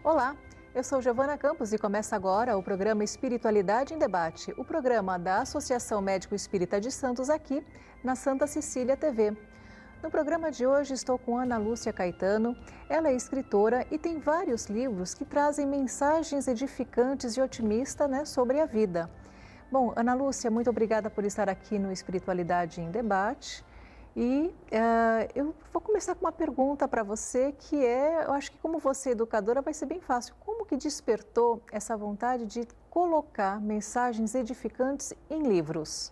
Olá, eu sou Giovana Campos e começa agora o programa Espiritualidade em Debate, o programa da Associação Médico Espírita de Santos aqui na Santa Cecília TV. No programa de hoje estou com Ana Lúcia Caetano, ela é escritora e tem vários livros que trazem mensagens edificantes e otimistas, sobre a vida. Bom, Ana Lúcia, muito obrigada por estar aqui no Espiritualidade em Debate. E eu vou começar com uma pergunta para você que eu acho que como você é educadora vai ser bem fácil. Como que despertou essa vontade de colocar mensagens edificantes em livros?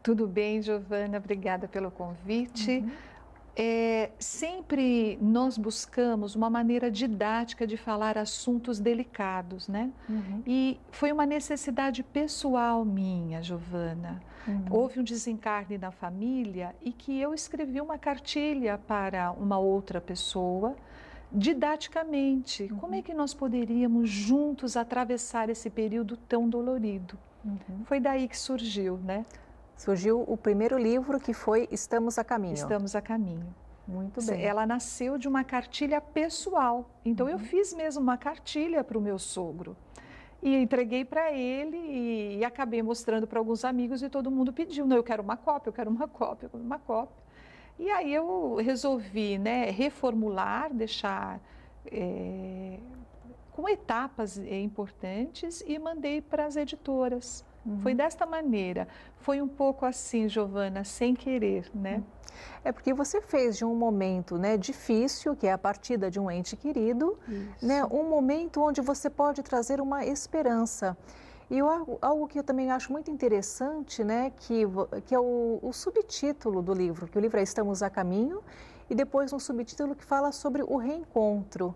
Tudo bem, Giovana, obrigada pelo convite. Sempre nós buscamos uma maneira didática de falar assuntos delicados, né? E foi uma necessidade pessoal minha, Giovana. Houve um desencarne na família e que eu escrevi uma cartilha para uma outra pessoa, didaticamente. Como é que nós poderíamos juntos atravessar esse período tão dolorido? Foi daí que surgiu, né? Surgiu o primeiro livro que foi Estamos a Caminho. Estamos a Caminho. Muito bem. Ela nasceu de uma cartilha pessoal. Então eu fiz mesmo uma cartilha para o meu sogro. E entreguei para ele e acabei mostrando para alguns amigos e todo mundo pediu. Não, eu quero uma cópia, eu quero uma cópia, eu quero uma cópia. E aí eu resolvi, reformular, deixar com etapas importantes e mandei para as editoras. Foi desta maneira. Foi um pouco assim, Giovana, sem querer, né? É porque você fez de um momento, difícil, que é a partida de um ente querido, um momento onde você pode trazer uma esperança. E algo que eu também acho muito interessante, que é o subtítulo do livro, que o livro é Estamos a Caminho, e depois um subtítulo que fala sobre o reencontro,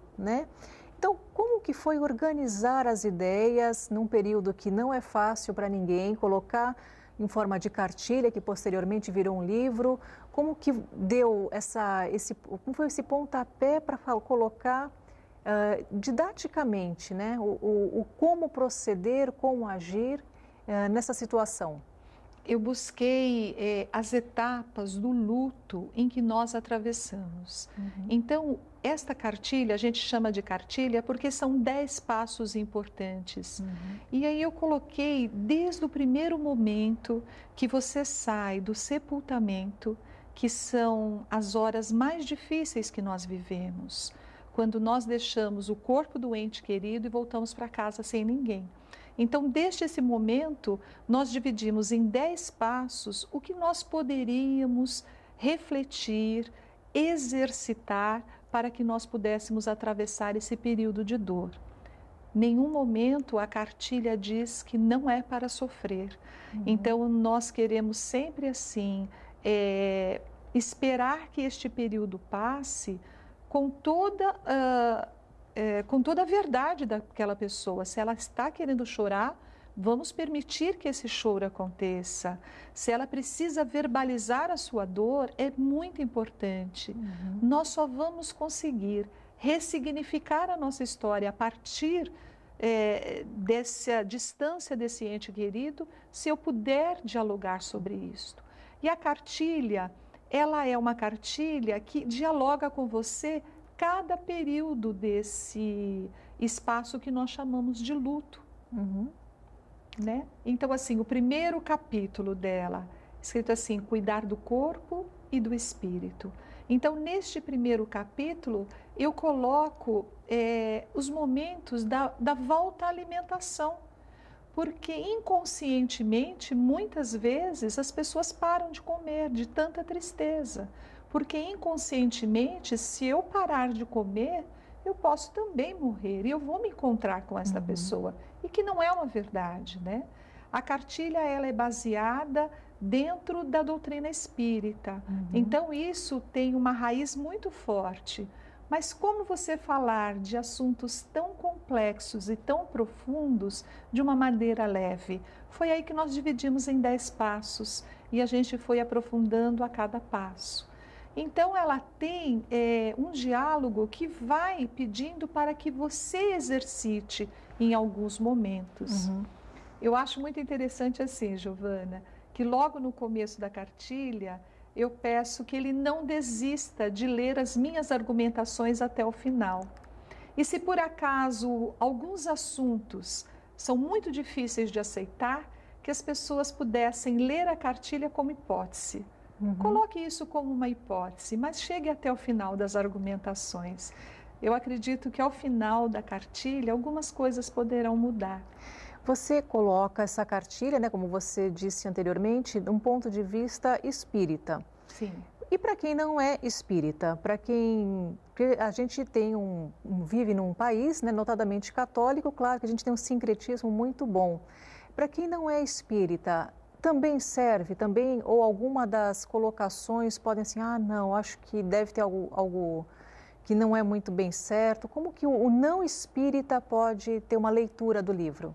Então, como que foi organizar as ideias num período que não é fácil para ninguém, colocar em forma de cartilha, que posteriormente virou um livro? Como que deu como foi esse pontapé para colocar didaticamente, o como proceder, como agir nessa situação? Eu busquei as etapas do luto em que nós atravessamos. Então, esta cartilha, a gente chama de cartilha porque são 10 passos importantes. E aí eu coloquei desde o primeiro momento que você sai do sepultamento, que são as horas mais difíceis que nós vivemos, quando nós deixamos o corpo do ente querido e voltamos para casa sem ninguém. Então, desde esse momento, nós dividimos em 10 passos o que nós poderíamos refletir, exercitar para que nós pudéssemos atravessar esse período de dor. Nenhum momento a cartilha diz que não é para sofrer. Então, nós queremos sempre assim, esperar que este período passe com toda a verdade daquela pessoa. Se ela está querendo chorar, vamos permitir que esse choro aconteça. Se ela precisa verbalizar a sua dor, é muito importante. Nós só vamos conseguir ressignificar a nossa história a partir dessa distância desse ente querido, se eu puder dialogar sobre isto. E a cartilha, ela é uma cartilha que dialoga com você cada período desse espaço que nós chamamos de luto. Então, assim, o primeiro capítulo dela, escrito assim, cuidar do corpo e do espírito. Então, neste primeiro capítulo, eu coloco os momentos da volta à alimentação. Porque inconscientemente, muitas vezes, as pessoas param de comer de tanta tristeza. Porque inconscientemente, se eu parar de comer, eu posso também morrer e eu vou me encontrar com essa pessoa. E que não é uma verdade, A cartilha, ela é baseada dentro da doutrina espírita. Então, isso tem uma raiz muito forte. Mas como você falar de assuntos tão complexos e tão profundos de uma maneira leve? Foi aí que nós dividimos em 10 passos e a gente foi aprofundando a cada passo. Então, ela tem um diálogo que vai pedindo para que você exercite em alguns momentos. Eu acho muito interessante assim, Giovana, que logo no começo da cartilha, eu peço que ele não desista de ler as minhas argumentações até o final. E se por acaso alguns assuntos são muito difíceis de aceitar, que as pessoas pudessem ler a cartilha como hipótese. Coloque isso como uma hipótese, mas chegue até o final das argumentações. Eu acredito que ao final da cartilha algumas coisas poderão mudar. Você coloca essa cartilha, né, como você disse anteriormente, de um ponto de vista espírita. Sim. E para quem não é espírita, para quem... Porque a gente tem vive num país, né, notadamente católico, claro que a gente tem um sincretismo muito bom. Para quem não é espírita, também serve, também, ou alguma das colocações podem assim, ah, não, acho que deve ter algo que não é muito bem certo. Como que o não espírita pode ter uma leitura do livro?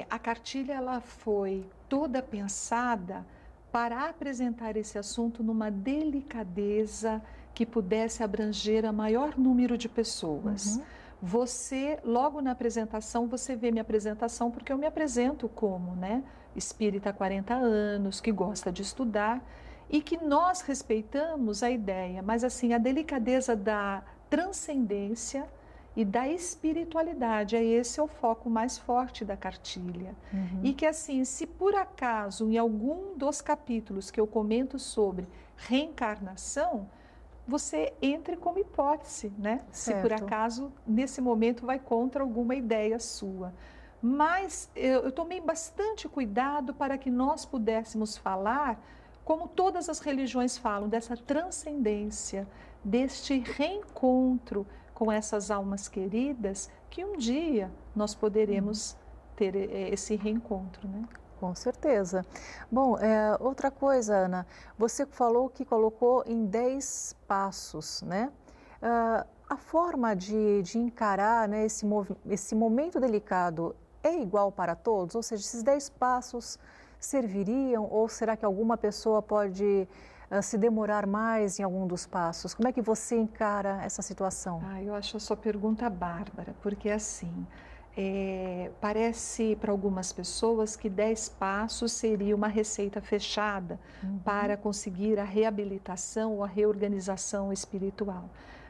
A cartilha ela foi toda pensada para apresentar esse assunto numa delicadeza que pudesse abranger a maior número de pessoas. Você, logo na apresentação, você vê minha apresentação, porque eu me apresento como, né, espírita há 40 anos, que gosta de estudar e que nós respeitamos a ideia, mas assim, a delicadeza da transcendência e da espiritualidade, esse é o foco mais forte da cartilha. E que assim, se por acaso em algum dos capítulos que eu comento sobre reencarnação, você entre como hipótese, né? Se por acaso nesse momento vai contra alguma ideia sua. Mas eu tomei bastante cuidado para que nós pudéssemos falar como todas as religiões falam, dessa transcendência, deste reencontro com essas almas queridas, que um dia nós poderemos ter esse reencontro, né? Com certeza. Bom, outra coisa, Ana, você falou que colocou em 10 passos, né? A forma de encarar, né, esse momento delicado é igual para todos? Ou seja, esses 10 passos serviriam ou será que alguma pessoa pode se demorar mais em algum dos passos? Como é que você encara essa situação? Eu acho a sua pergunta bárbara, porque assim, parece para algumas pessoas que 10 passos seria uma receita fechada para conseguir a reabilitação ou a reorganização espiritual.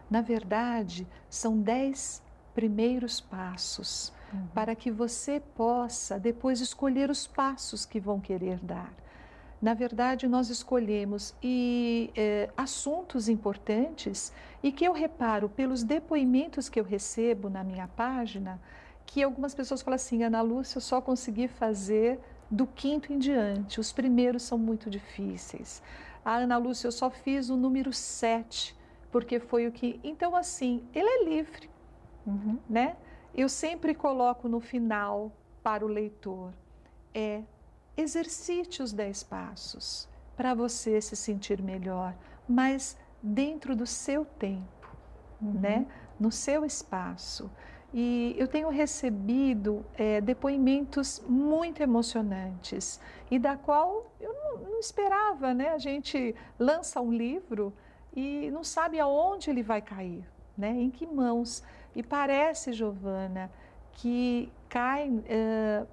Na verdade, são 10 primeiros passos para que você possa depois escolher os passos que vão querer dar. Na verdade, nós escolhemos assuntos importantes e que eu reparo pelos depoimentos que eu recebo na minha página, que algumas pessoas falam assim, Ana Lúcia, eu só consegui fazer do 5º em diante, os primeiros são muito difíceis. Ana Lúcia, eu só fiz o número 7, porque foi o que... Então, assim, ele é livre, né? Eu sempre coloco no final para o leitor, exercite os 10 passos para você se sentir melhor, mas dentro do seu tempo, né? No seu espaço. E eu tenho recebido depoimentos muito emocionantes e da qual eu não esperava, né? A gente lança um livro e não sabe aonde ele vai cair, né? Em que mãos. E parece, Giovana, que cai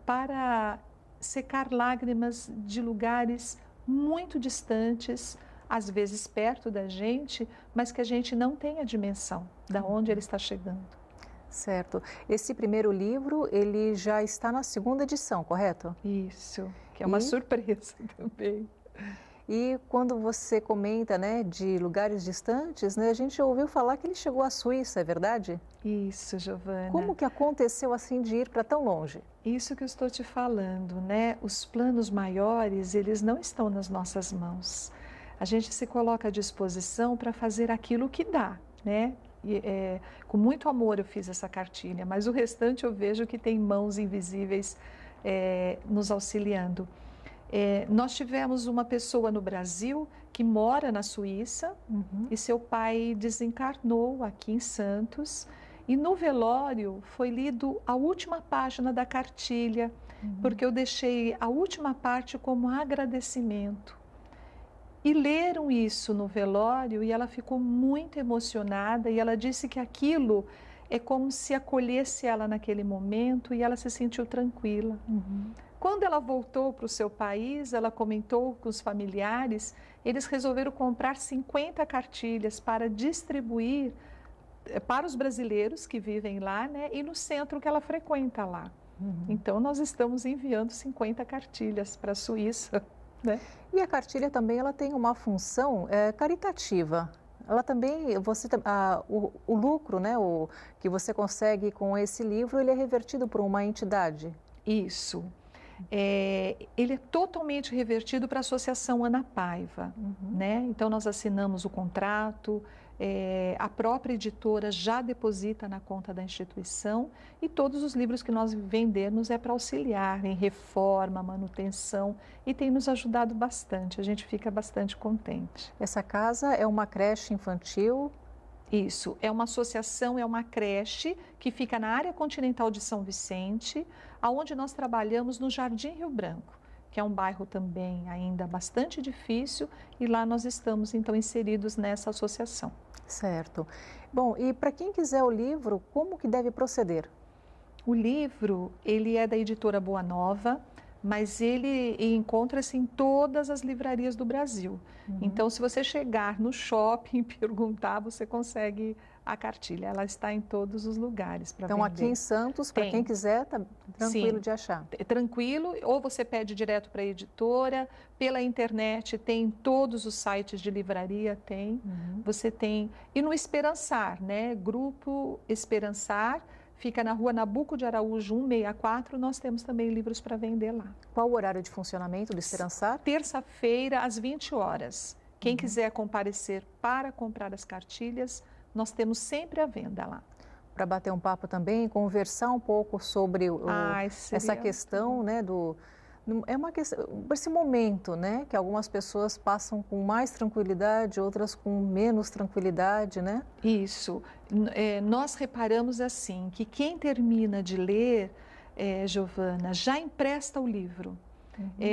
para secar lágrimas de lugares muito distantes, às vezes perto da gente, mas que a gente não tem a dimensão de onde ele está chegando. Certo. Esse primeiro livro, ele já está na 2ª edição, correto? Isso, que é uma surpresa também. E quando você comenta, né, de lugares distantes, né, a gente ouviu falar que ele chegou à Suíça, é verdade? Isso, Giovana. Como que aconteceu assim de ir para tão longe? Isso que eu estou te falando, né? Os planos maiores, eles não estão nas nossas mãos. A gente se coloca à disposição para fazer aquilo que dá, né? E, com muito amor eu fiz essa cartilha, mas o restante eu vejo que tem mãos invisíveis nos auxiliando. Nós tivemos uma pessoa no Brasil que mora na Suíça e seu pai desencarnou aqui em Santos e no velório foi lido a última página da cartilha, porque eu deixei a última parte como agradecimento. E leram isso no velório e ela ficou muito emocionada e ela disse que aquilo é como se acolhesse ela naquele momento e ela se sentiu tranquila. Quando ela voltou para o seu país, ela comentou com os familiares, eles resolveram comprar 50 cartilhas para distribuir para os brasileiros que vivem lá, né, e no centro que ela frequenta lá. Então, nós estamos enviando 50 cartilhas para a Suíça, né? E a cartilha também ela tem uma função caritativa. Ela também, o lucro, né, que você consegue com esse livro, ele é revertido por uma entidade? Isso. Ele é totalmente revertido para a Associação Ana Paiva, né? Então, nós assinamos o contrato, a própria editora já deposita na conta da instituição e todos os livros que nós vendemos é para auxiliar em reforma, manutenção e tem nos ajudado bastante, a gente fica bastante contente. Essa casa é uma creche infantil? Isso, é uma associação, é uma creche que fica na área continental de São Vicente, aonde nós trabalhamos no Jardim Rio Branco, que é um bairro também ainda bastante difícil, e lá nós estamos então inseridos nessa associação. Certo. Bom, e para quem quiser o livro, como que deve proceder? O livro, ele é da editora Boa Nova, mas ele encontra-se em todas as livrarias do Brasil. Então, se você chegar no shopping e perguntar, você consegue a cartilha. Ela está em todos os lugares para vender. Então, aqui em Santos, para quem quiser, está tranquilo de achar. É tranquilo, ou você pede direto para a editora, pela internet, tem em todos os sites de livraria, tem. Você tem. E no Esperançar, né? Grupo Esperançar. Fica na rua Nabuco de Araújo 164, nós temos também livros para vender lá. Qual o horário de funcionamento do Esperançar? Terça-feira, às 20 horas. Quem quiser comparecer para comprar as cartilhas, nós temos sempre a venda lá. Para bater um papo também, conversar um pouco sobre essa questão, né, é uma questão, esse momento, né, que algumas pessoas passam com mais tranquilidade, outras com menos tranquilidade, né? Isso. Nós reparamos assim, que quem termina de ler, Giovana, já empresta o livro.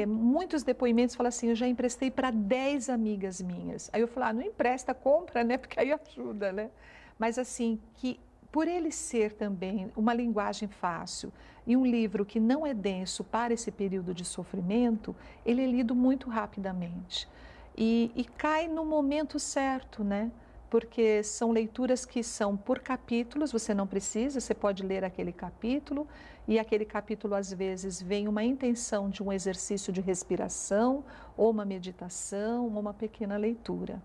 Muitos depoimentos falam assim, eu já emprestei para 10 amigas minhas. Aí eu falo, não empresta, compra, né, porque aí ajuda, né? Mas assim, que por ele ser também uma linguagem fácil e um livro que não é denso para esse período de sofrimento, ele é lido muito rapidamente. E cai no momento certo, né? Porque são leituras que são por capítulos, você não precisa, você pode ler aquele capítulo, e aquele capítulo às vezes vem uma intenção de um exercício de respiração, ou uma meditação, ou uma pequena leitura.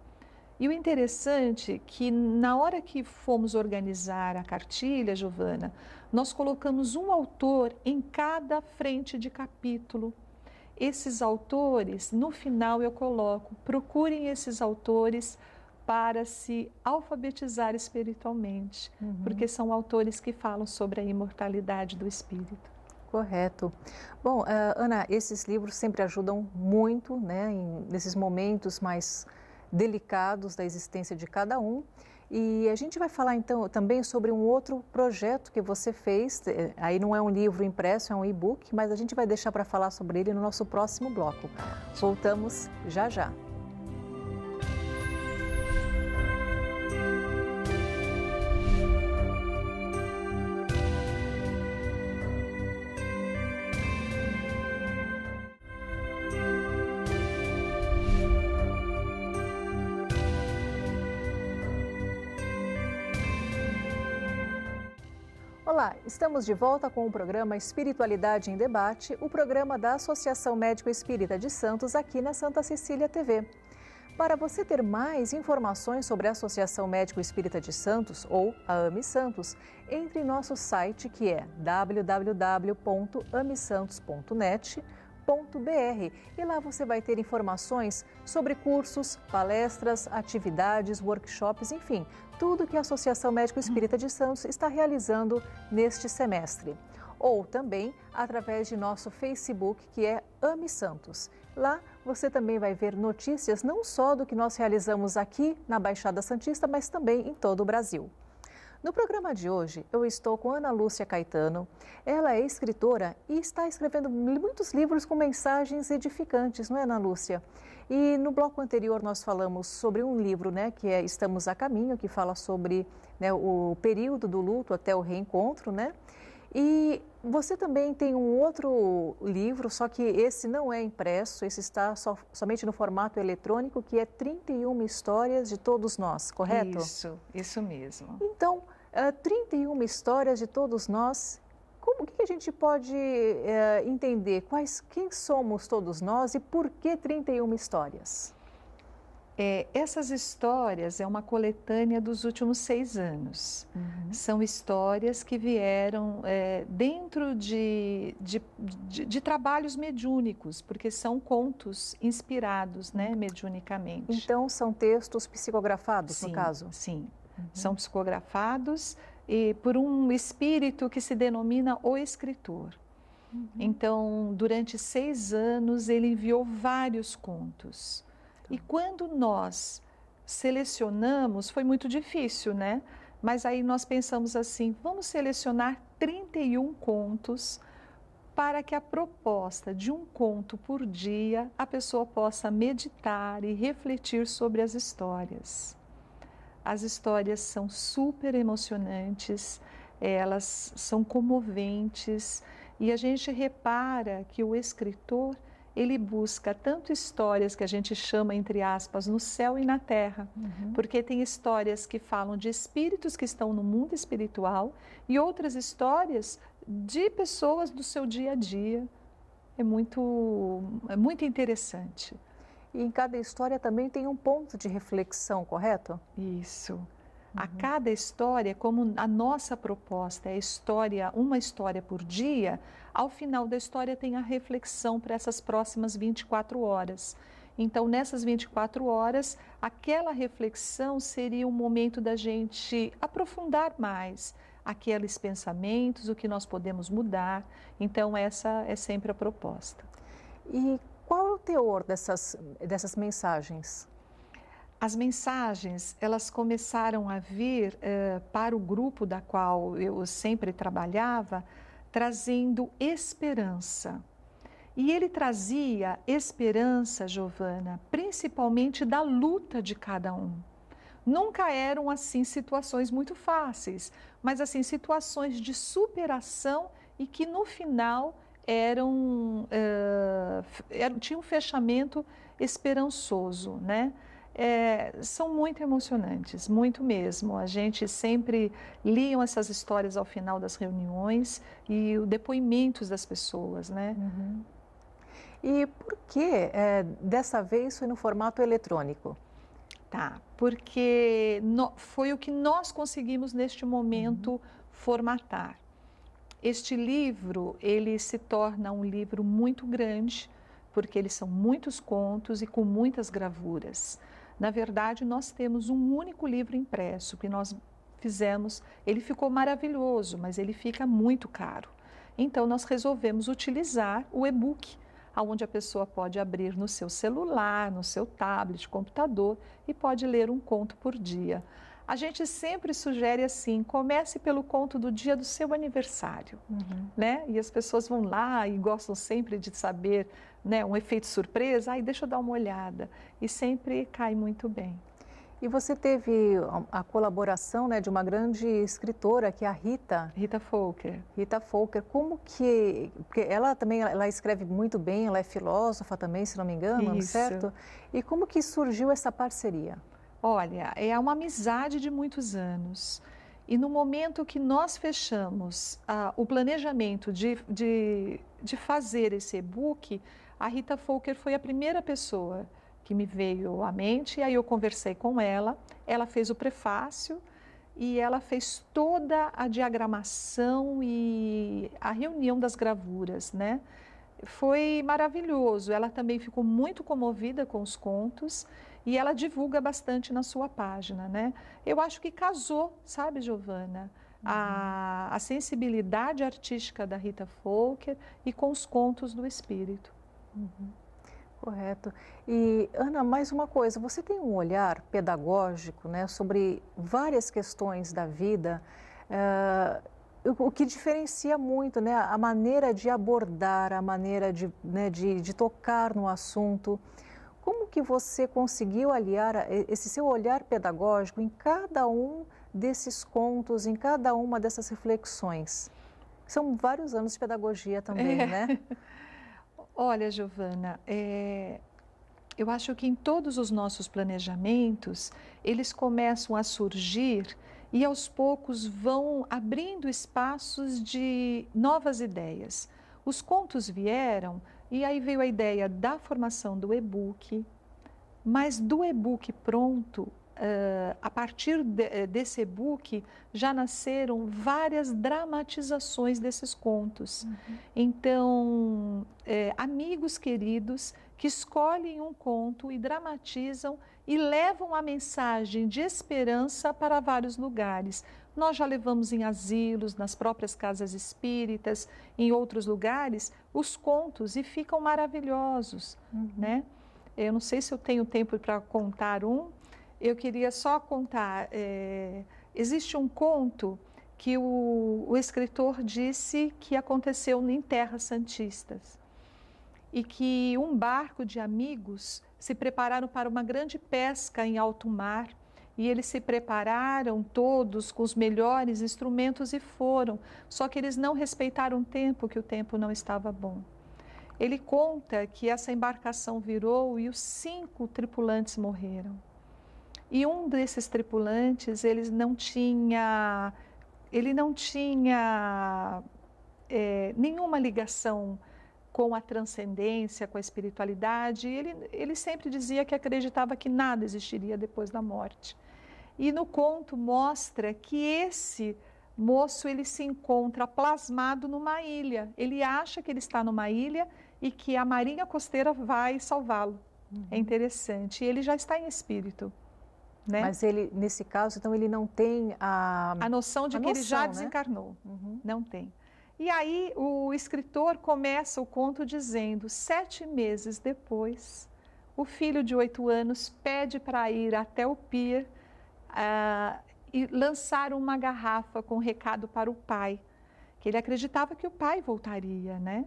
E o interessante é que na hora que fomos organizar a cartilha, Giovana, nós colocamos um autor em cada frente de capítulo. Esses autores, no final eu coloco, procurem esses autores para se alfabetizar espiritualmente, porque são autores que falam sobre a imortalidade do espírito. Correto. Bom, Ana, esses livros sempre ajudam muito, né, nesses momentos mais delicados da existência de cada um. E a gente vai falar então também sobre um outro projeto que você fez, aí não é um livro impresso, é um e-book, mas a gente vai deixar para falar sobre ele no nosso próximo bloco. Voltamos já já. Olá, estamos de volta com o programa Espiritualidade em Debate, o programa da Associação Médico Espírita de Santos aqui na Santa Cecília TV. Para você ter mais informações sobre a Associação Médico Espírita de Santos ou a AME Santos, entre em nosso site que é www.amesantos.net.br e lá você vai ter informações sobre cursos, palestras, atividades, workshops, enfim, tudo que a Associação Médico Espírita de Santos está realizando neste semestre. Ou também através de nosso Facebook, que é AME Santos. Lá você também vai ver notícias não só do que nós realizamos aqui na Baixada Santista, mas também em todo o Brasil. No programa de hoje, eu estou com Ana Lúcia Caetano. Ela é escritora e está escrevendo muitos livros com mensagens edificantes, não é, Ana Lúcia? E no bloco anterior nós falamos sobre um livro, né, que é Estamos a Caminho, que fala sobre, né, o período do luto até o reencontro, né? E você também tem um outro livro, só que esse não é impresso, esse está somente no formato eletrônico, que é 31 Histórias de Todos Nós, correto? Isso mesmo. Então, 31 histórias de todos nós, o que a gente pode entender? Quem somos todos nós e por que 31 histórias? Essas histórias é uma coletânea dos últimos 6 anos. São histórias que vieram dentro de trabalhos mediúnicos, porque são contos inspirados, né, mediunicamente. Então, são textos psicografados, no caso? Sim, são psicografados e por um espírito que se denomina o escritor. Então, durante 6 anos, ele enviou vários contos. E quando nós selecionamos, foi muito difícil, né? Mas aí nós pensamos assim, vamos selecionar 31 contos para que a proposta de um conto por dia, a pessoa possa meditar e refletir sobre as histórias. As histórias são super emocionantes, elas são comoventes e a gente repara que o escritor ele busca tanto histórias que a gente chama, entre aspas, no céu e na terra, porque tem histórias que falam de espíritos que estão no mundo espiritual e outras histórias de pessoas do seu dia a dia. É muito interessante. E em cada história também tem um ponto de reflexão, correto? Isso. A cada história, como a nossa proposta é uma história por dia, ao final da história tem a reflexão para essas próximas 24 horas. Então, nessas 24 horas, aquela reflexão seria um momento da gente aprofundar mais aqueles pensamentos, o que nós podemos mudar. Então, essa é sempre a proposta. E qual é o teor dessas mensagens? As mensagens, elas começaram a vir para o grupo da qual eu sempre trabalhava, trazendo esperança. E ele trazia esperança, Giovana, principalmente da luta de cada um. Nunca eram, assim, situações muito fáceis, mas, assim, situações de superação e que, no final, tinha um fechamento esperançoso, né? São muito emocionantes, muito mesmo. A gente sempre lia essas histórias ao final das reuniões e os depoimentos das pessoas, né? E por que dessa vez foi no formato eletrônico? Tá, porque foi o que nós conseguimos neste momento formatar. Este livro, ele se torna um livro muito grande, porque eles são muitos contos e com muitas gravuras. Na verdade, nós temos um único livro impresso que nós fizemos. Ele ficou maravilhoso, mas ele fica muito caro. Então, nós resolvemos utilizar o e-book, onde a pessoa pode abrir no seu celular, no seu tablet, computador e pode ler um conto por dia. A gente sempre sugere assim, comece pelo conto do dia do seu aniversário, né? E as pessoas vão lá e gostam sempre de saber, né, um efeito surpresa, deixa eu dar uma olhada. E sempre cai muito bem. E você teve a colaboração, né, de uma grande escritora, que é a Rita. Rita Folker. Rita Folker. Como que... Porque ela também ela escreve muito bem, ela é filósofa também, se não me engano, Isso. certo? E como que surgiu essa parceria? Olha, é uma amizade de muitos anos. E no momento que nós fechamos o planejamento de fazer esse e-book, a Rita Folker foi a primeira pessoa que me veio à mente, e aí eu conversei com ela fez o prefácio e ela fez toda a diagramação e a reunião das gravuras, né? Foi maravilhoso, ela também ficou muito comovida com os contos e ela divulga bastante na sua página, né? Eu acho que casou, sabe, Giovana? A sensibilidade artística da Rita Folker e com os contos do espírito. Correto. E, Ana, mais uma coisa, você tem um olhar pedagógico, né, sobre várias questões da vida, o que diferencia muito, né, a maneira de abordar, a maneira de tocar no assunto. Como que você conseguiu aliar esse seu olhar pedagógico em cada um desses contos, em cada uma dessas reflexões? São vários anos de pedagogia também, né? Olha, Giovana, eu acho que em todos os nossos planejamentos, eles começam a surgir e aos poucos vão abrindo espaços de novas ideias. Os contos vieram e aí veio a ideia da formação do e-book, mas do e-book pronto, a partir desse e-book já nasceram várias dramatizações desses contos. Uhum. Então, amigos queridos que escolhem um conto e dramatizam e levam a mensagem de esperança para vários lugares. Nós já levamos em asilos, nas próprias casas espíritas, em outros lugares, os contos e ficam maravilhosos, né? Eu não sei se eu tenho tempo para contar um. Eu queria só contar, existe um conto que o escritor disse que aconteceu em terras santistas e que um barco de amigos se prepararam para uma grande pesca em alto mar e eles se prepararam todos com os melhores instrumentos e foram, só que eles não respeitaram o tempo, que o tempo não estava bom. Ele conta que essa embarcação virou e os 5 tripulantes morreram. E um desses tripulantes, ele não tinha nenhuma ligação com a transcendência, com a espiritualidade. Ele sempre dizia que acreditava que nada existiria depois da morte. E no conto mostra que esse moço ele se encontra plasmado numa ilha. Ele acha que ele está numa ilha e que a marinha costeira vai salvá-lo. Uhum. É interessante. E ele já está em espírito. Né? Mas ele, nesse caso, então, ele não tem a noção de que ele já desencarnou. Uhum. Não tem. E aí o escritor começa o conto dizendo: 7 meses depois, o filho de 8 anos pede para ir até o pier e lançar uma garrafa com recado para o pai, que ele acreditava que o pai voltaria, né?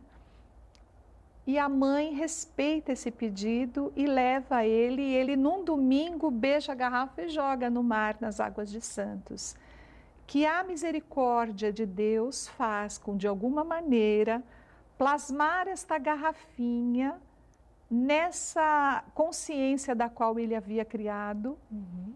E a mãe respeita esse pedido e leva ele, e ele num domingo beija a garrafa e joga no mar, nas águas de Santos. Que a misericórdia de Deus faz com, de alguma maneira, plasmar esta garrafinha nessa consciência da qual ele havia criado. Uhum.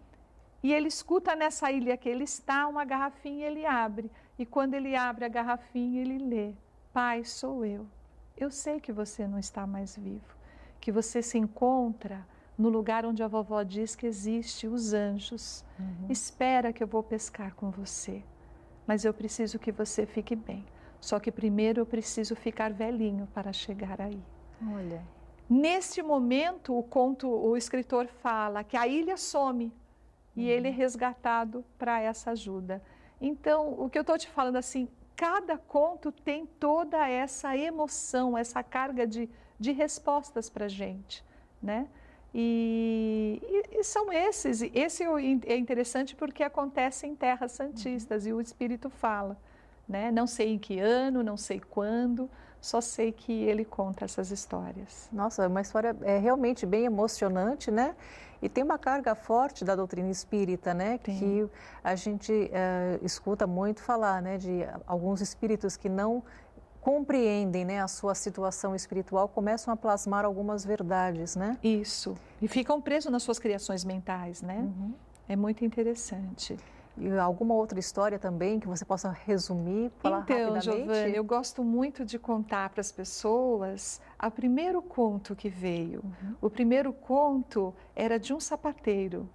E ele escuta nessa ilha que ele está, uma garrafinha, ele abre. E quando ele abre a garrafinha, ele lê: Pai, sou eu. Eu sei que você não está mais vivo, que você se encontra no lugar onde a vovó diz que existe os anjos. Uhum. Espera que eu vou pescar com você, mas eu preciso que você fique bem. Só que primeiro eu preciso ficar velhinho para chegar aí. Olha. Neste momento, o escritor fala que a ilha some e ele é resgatado para essa ajuda. Então, o que eu estou te falando assim, cada conto tem toda essa emoção, essa carga de respostas para a gente, né? E são esses. Esse é interessante porque acontece em terras santistas e o Espírito fala, né? Não sei em que ano, não sei quando, só sei que ele conta essas histórias. Nossa, uma história realmente bem emocionante, né? E tem uma carga forte da doutrina espírita, né? Tem. Que a gente escuta muito falar, né? De alguns espíritos que não compreendem, né, a sua situação espiritual, começam a plasmar algumas verdades, né? Isso. E ficam presos nas suas criações mentais, né? Uhum. É muito interessante. E alguma outra história também que você possa resumir, falar rapidamente? Então, Giovana, eu gosto muito de contar para as pessoas o primeiro conto que veio. Uhum. O primeiro conto era de um sapateiro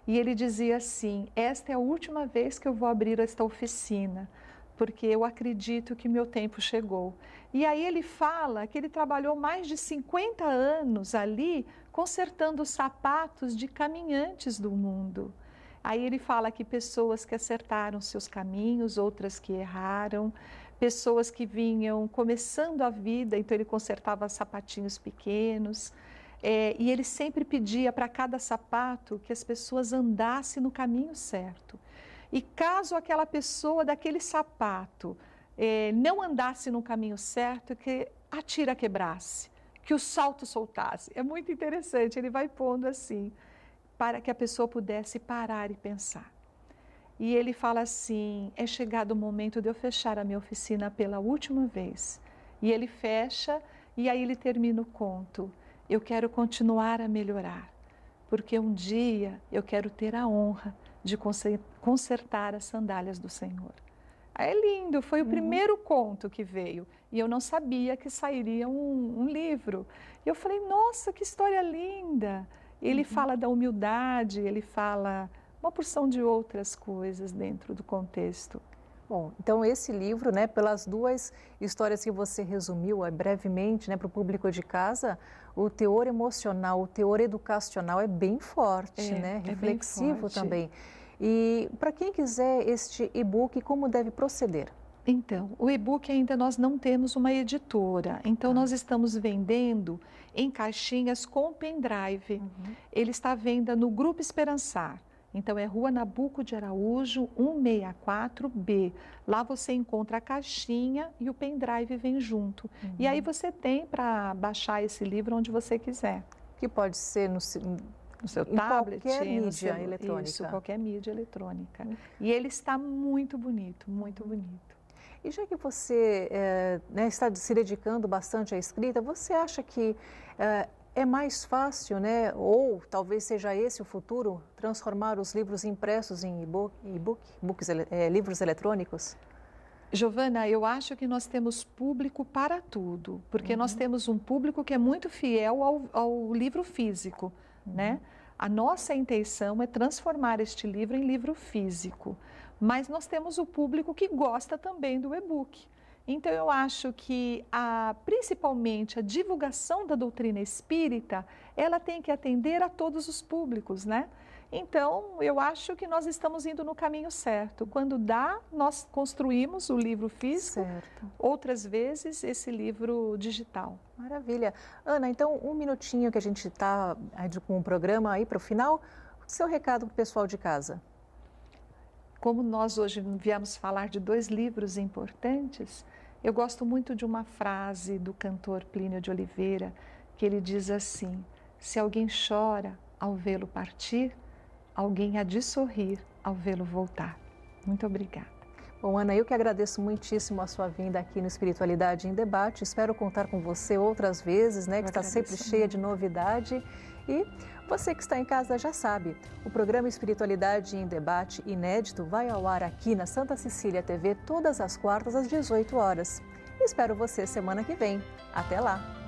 e ele dizia assim: esta é a última vez que eu vou abrir esta oficina, porque eu acredito que meu tempo chegou. E aí ele fala que ele trabalhou mais de 50 anos ali consertando sapatos de caminhantes do mundo. Aí ele fala que pessoas que acertaram seus caminhos, outras que erraram, pessoas que vinham começando a vida, então ele consertava sapatinhos pequenos, e ele sempre pedia para cada sapato que as pessoas andassem no caminho certo. E caso aquela pessoa daquele sapato não andasse no caminho certo, que a tira quebrasse, que o salto soltasse. É muito interessante, ele vai pondo assim, para que a pessoa pudesse parar e pensar. e ele fala assim: é chegado o momento de eu fechar a minha oficina pela última vez. E ele fecha, e aí ele termina o conto: eu quero continuar a melhorar, porque um dia eu quero ter a honra de consertar as sandálias do Senhor. É lindo, foi o primeiro conto que veio, e eu não sabia que sairia um livro. E eu falei: nossa, que história linda! Ele fala da humildade, ele fala uma porção de outras coisas dentro do contexto. Bom, então esse livro, né, pelas duas histórias que você resumiu brevemente, né, para o público de casa, o teor emocional, o teor educacional é bem forte, né, reflexivo bem forte também. E para quem quiser este e-book, como deve proceder? Então, o e-book ainda nós não temos uma editora, então nós estamos vendendo em caixinhas com pendrive. Ele está à venda no Grupo Esperançar. Então é Rua Nabuco de Araújo, 164B. Lá você encontra a caixinha e o pendrive vem junto. E aí você tem para baixar esse livro onde você quiser. Que pode ser no seu tablet, qualquer mídia eletrônica. Isso, qualquer mídia eletrônica. E ele está muito bonito, muito bonito. E já que você está se dedicando bastante à escrita, você acha que é mais fácil, né, ou talvez seja esse o futuro, transformar os livros impressos em livros eletrônicos? Giovana, eu acho que nós temos público para tudo, porque nós temos um público que é muito fiel ao livro físico, né? A nossa intenção é transformar este livro em livro físico, mas nós temos o público que gosta também do e-book. Então eu acho que principalmente a divulgação da doutrina espírita, ela tem que atender a todos os públicos, né? Então, eu acho que nós estamos indo no caminho certo. Quando dá, nós construímos o livro físico, outras vezes esse livro digital. Maravilha. Ana, então, um minutinho que a gente está com o programa aí para o final. Seu recado para o pessoal de casa. Como nós hoje viemos falar de 2 livros importantes, eu gosto muito de uma frase do cantor Plínio de Oliveira, que ele diz assim: se alguém chora ao vê-lo partir, alguém há de sorrir ao vê-lo voltar. Muito obrigada. Bom, Ana, eu que agradeço muitíssimo a sua vinda aqui no Espiritualidade em Debate. Espero contar com você outras vezes, né? Que está sempre cheia de novidade. E você que está em casa já sabe, o programa Espiritualidade em Debate inédito vai ao ar aqui na Santa Cecília TV todas as quartas às 18 horas. Espero você semana que vem. Até lá!